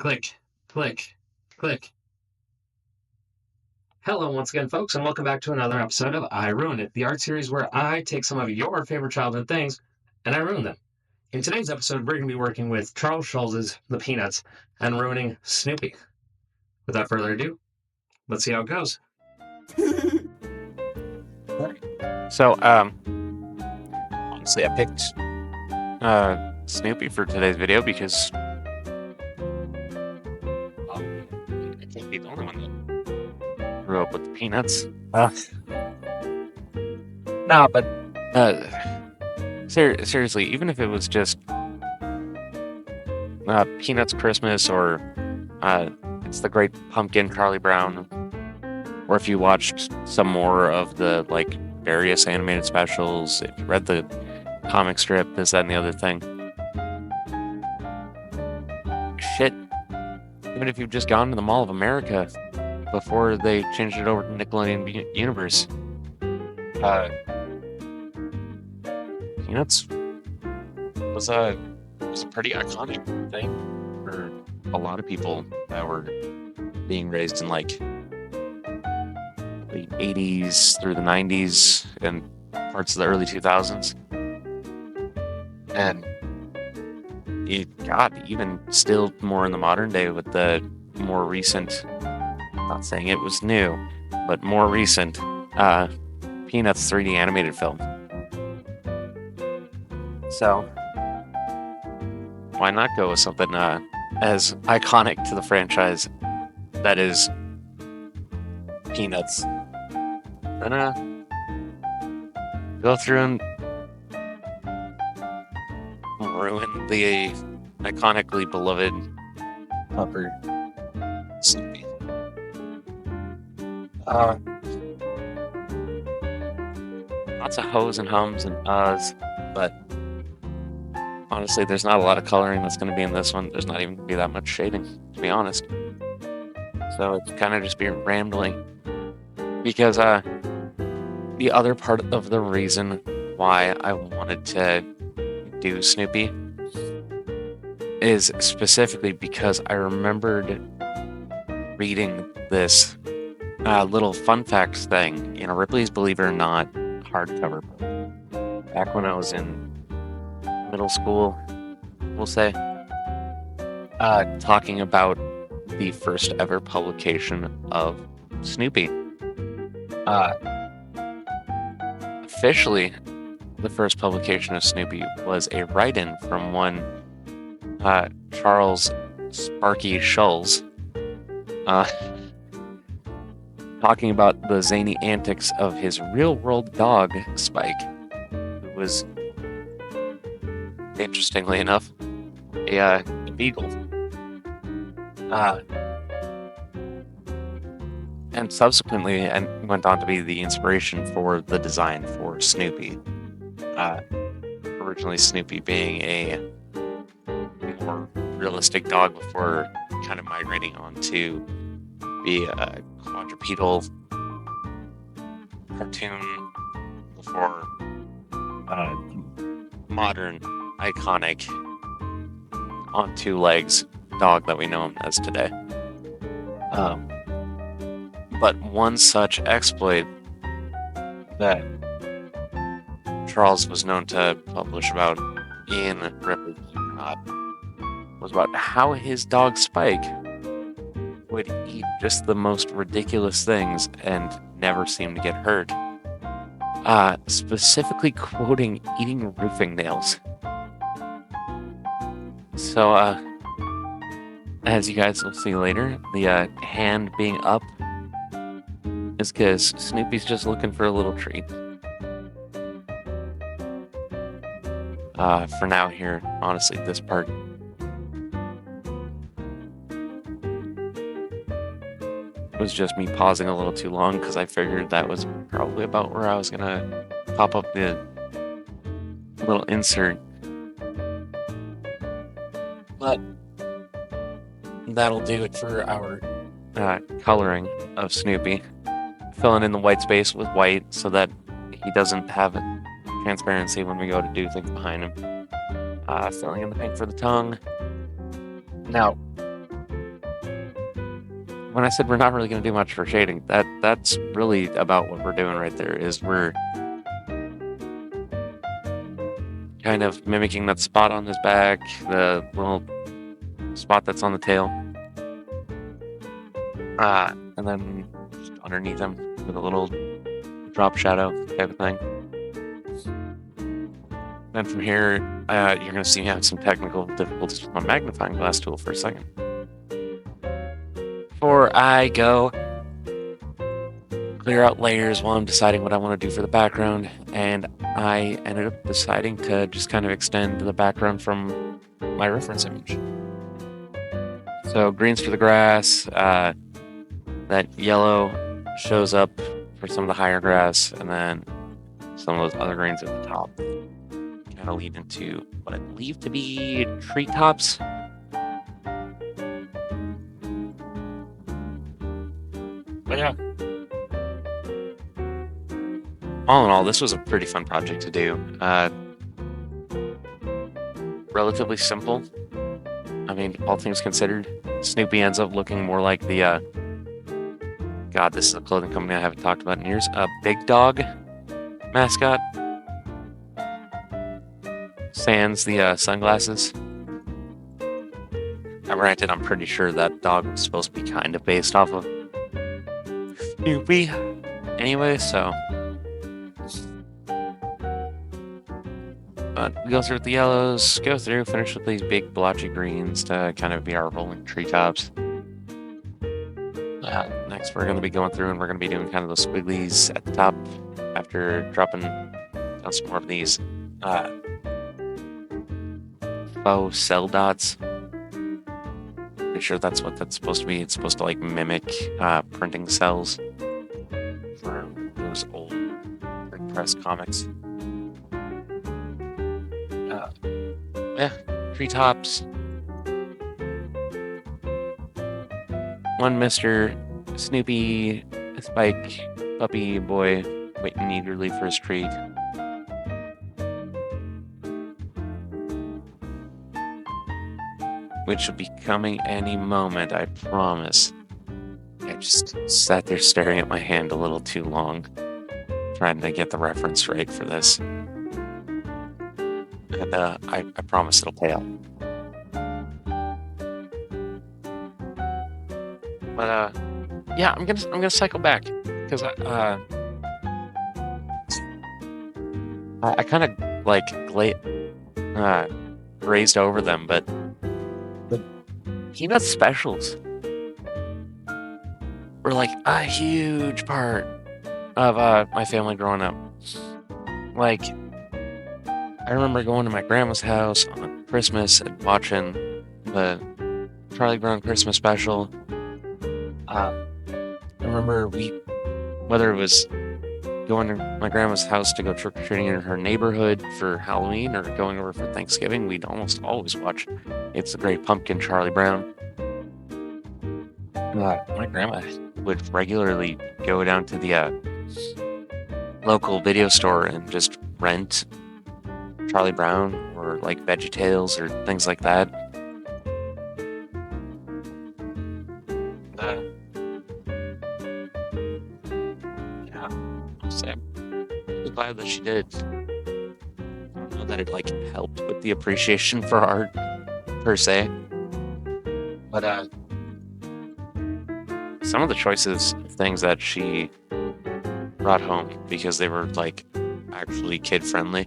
Click, click, click. Hello, once again, folks, and welcome back to another episode of I Ruin It, the art series where I take some of your favorite childhood things and I ruin them. In today's episode, we're going to be working with Charles Schulz's The Peanuts and ruining Snoopy. Without further ado, let's see how it goes. So, honestly, I picked Snoopy for today's video because I can't be the only one that grew up with the Peanuts. Nah, but seriously, even if it was just Peanuts Christmas or It's the Great Pumpkin, Charlie Brown, or if you watched some more of the various animated specials, if you read the comic strip, this, that, and the other thing. Shit. Even if you've just gone to the Mall of America before they changed it over to Nickelodeon Universe. Peanuts was a pretty iconic thing for a lot of people that were being raised in the 80s through the 90s and parts of the early 2000s. And even still more in the modern day with the more recent, not saying it was new, but more recent Peanuts 3D animated film. So why not go with something as iconic to the franchise that is Peanuts? And go through and ruin the iconically beloved pupper Snoopy. Lots of hoes and hums and uhs, but honestly, there's not a lot of coloring that's going to be in this one. There's not even going to be that much shading, to be honest. So it's kind of just being rambling. Because the other part of the reason why I wanted to do Snoopy is specifically because I remembered reading this little fun fact thing in a Ripley's Believe It or Not hardcover book back when I was in middle school, we'll say, talking about the first ever publication of Snoopy. Officially, the first publication of Snoopy was a write-in from one Charles Sparky Schulz, talking about the zany antics of his real-world dog, Spike, who was, interestingly enough, a beagle. And subsequently went on to be the inspiration for the design for Snoopy. Originally Snoopy being a more realistic dog before kind of migrating on to be a quadrupedal cartoon before modern, iconic, on two legs dog that we know him as today. But one such exploit that Charles was known to publish about in Ripley's Believe It or Not was about how his dog Spike would eat just the most ridiculous things and never seem to get hurt. Specifically quoting eating roofing nails. So, as you guys will see later, the hand being up is because Snoopy's just looking for a little treat. For now here, honestly, this part was just me pausing a little too long because I figured that was probably about where I was gonna pop up the little insert. But that'll do it for our coloring of Snoopy. Filling in the white space with white so that he doesn't have transparency when we go to do things behind him. Filling in the pink for the tongue. Now, when I said we're not really going to do much for shading, that's really about what we're doing right there. Is we're kind of mimicking that spot on his back, the little spot that's on the tail, and then just underneath him with a little drop shadow type of thing. Then from here, you're going to see me have some technical difficulties with my magnifying glass tool for a second. Before I go clear out layers while I'm deciding what I want to do for the background, and I ended up deciding to just kind of extend the background from my reference image. So greens for the grass, that yellow shows up for some of the higher grass, and then some of those other greens at the top kind of lead into what I believe to be treetops. But yeah. All in all, this was a pretty fun project to do. Relatively simple. I mean, all things considered. Snoopy ends up looking more like the, God, this is a clothing company I haven't talked about in years. Big Dog mascot. Sans the sunglasses. Now, granted, I'm pretty sure that dog was supposed to be kind of based off of Snoopy. Anyway, so we go through with the yellows, go through, finish with these big blotchy greens to kind of be our rolling treetops. Next, we're going to be going through and we're going to be doing kind of those squigglies at the top after dropping down some more of these faux cell dots. Pretty sure that's what that's supposed to be. It's supposed to like mimic printing cells from those old print press comics. Yeah, treetops. One Mr. Snoopy Spike puppy boy waiting eagerly for his treat. Which will be coming any moment, I promise. I just sat there staring at my hand a little too long, trying to get the reference right for this. And I promise it'll pay off. But yeah, I'm gonna cycle back because I kind of like grazed over them, but the peanut specials were like a huge part of my family growing up. Like, I remember going to my grandma's house on Christmas and watching the Charlie Brown Christmas special. I remember whether it was going to my grandma's house to go trick-or-treating in her neighborhood for Halloween or going over for Thanksgiving, we'd almost always watch It's the Great Pumpkin, Charlie Brown. My grandma would regularly go down to the local video store and just rent Charlie Brown or like VeggieTales or things like that. Yeah, I'm glad that she did. I don't know that it like helped with the appreciation for art per se, but some of the choices of things that she brought home because they were like actually kid friendly.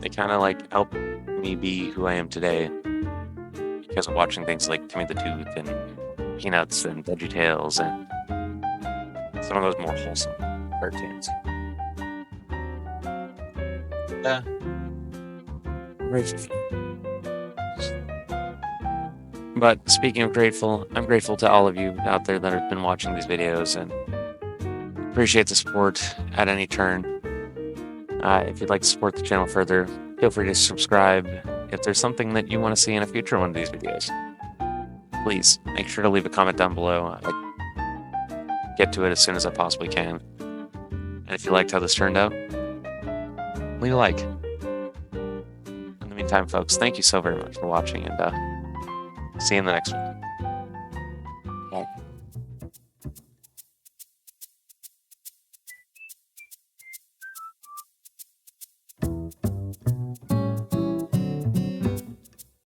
They kind of like helped me be who I am today because of watching things like Timmy the Tooth and Peanuts and VeggieTales and some of those more wholesome cartoons. Yeah. But speaking of grateful, I'm grateful to all of you out there that have been watching these videos and appreciate the support at any turn. If you'd like to support the channel further, feel free to subscribe. If there's something that you want to see in a future one of these videos, please make sure to leave a comment down below. I get to it as soon as I possibly can. And if you liked how this turned out, leave a like. In the meantime, meantime, folks, thank you so very much for watching, and see you in the next one. Bye.